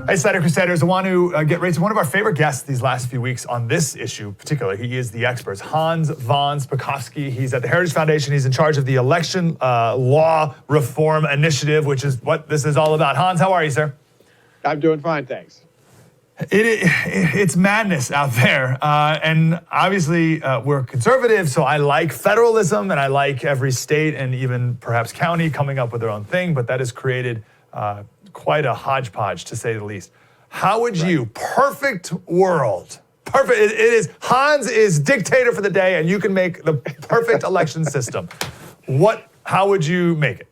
Hey, Slider Crusaders, I want to get right to one of our favorite guests these last few weeks on this issue particularly. He is the expert, Hans von Spakovsky. He's at the Heritage Foundation. He's in charge of the Election Law Reform Initiative, which is what this is all about. Hans, how are you, sir? I'm doing fine, thanks. It's madness out there. And obviously, we're conservative, so I like federalism, and I like every state and even perhaps county coming up with their own thing, but that has created quite a hodgepodge, to say the least. How would you, perfect world, perfect, it is, Hans is dictator for the day, and you can make the perfect election system. How would you make it?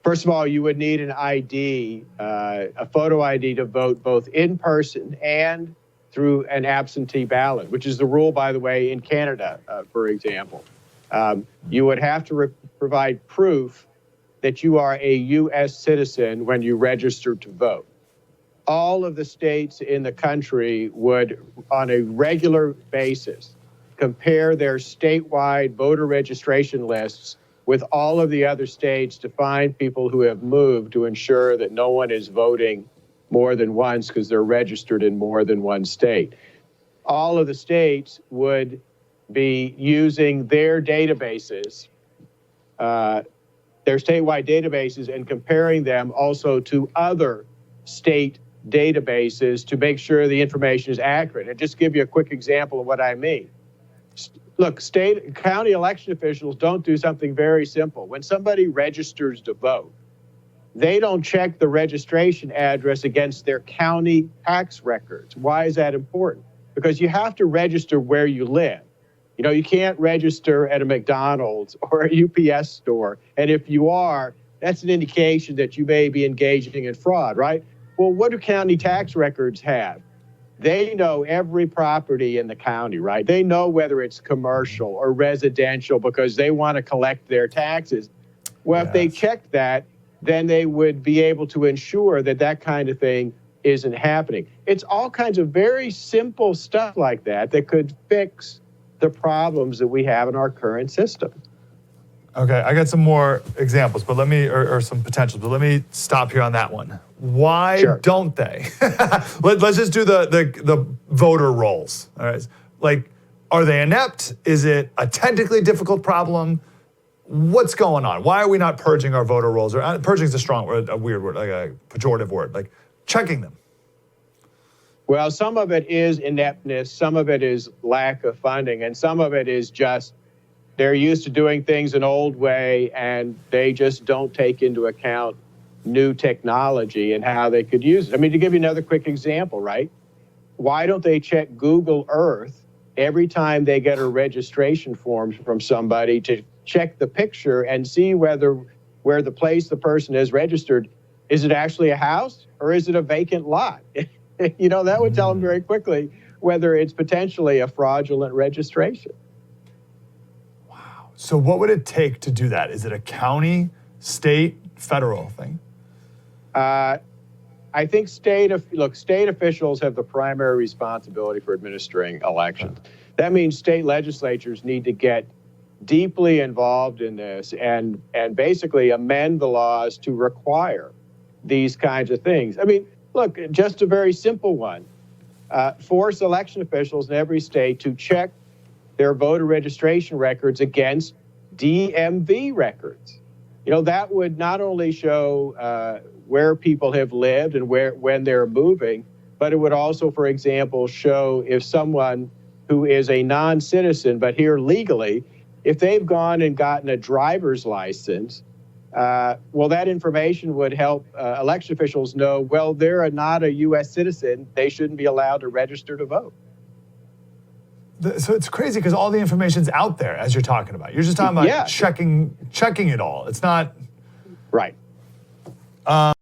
First of all, you would need an ID, a photo ID to vote both in person and through an absentee ballot, which is the rule, by the way, in Canada, for example. You would have to provide proof that you are a U.S. citizen when you register to vote. All of the states in the country would, on a regular basis, compare their statewide voter registration lists with all of the other states to find people who have moved to ensure that no one is voting more than once because they're registered in more than one state. All of the states would be using their databases, their statewide databases, and comparing them also to other state databases to make sure the information is accurate. And just give you a quick example of what I mean. Look, county election officials don't do something very simple. When somebody registers to vote, they don't check the registration address against their county tax records. Why is that important? Because you have to register where you live. You know, you can't register at a McDonald's or a UPS store. And if you are, that's an indication that you may be engaging in fraud, right? Well, what do county tax records have? They know every property in the county, right? They know whether it's commercial or residential because they want to collect their taxes. Well, if they checked that, then they would be able to ensure that that kind of thing isn't happening. It's all kinds of very simple stuff like that that could fix the problems that we have in our current system. Okay, I got some more examples, but or some potentials, but let me stop here on that one. Why don't they? Let's just do the voter rolls. All right, like, are they inept? Is it a technically difficult problem? What's going on? Why are we not purging our voter rolls? Or purging is a strong word, a weird word, like a pejorative word. Like checking them. Well, some of it is ineptness, some of it is lack of funding, and some of it is just they're used to doing things an old way and they just don't take into account new technology and how they could use it. I mean, to give you another quick example, right? Why don't they check Google Earth every time they get a registration form from somebody to check the picture and see where the place the person is registered, is it actually a house or is it a vacant lot? You know, that would tell them very quickly whether it's potentially a fraudulent registration. Wow. So what would it take to do that? Is it a county, state, federal thing? I think state officials have the primary responsibility for administering elections. That means state legislatures need to get deeply involved in this and basically amend the laws to require these kinds of things. I mean, look, just a very simple one. Force election officials in every state to check their voter registration records against DMV records. You know, that would not only show where people have lived and when they're moving, but it would also, for example, show if someone who is a non-citizen but here legally, if they've gone and gotten a driver's license, well, that information would help election officials know, well, they're not a U.S. citizen. They shouldn't be allowed to register to vote. So it's crazy because all the information's out there, as you're talking about. You're just talking about checking it all. It's not... Right.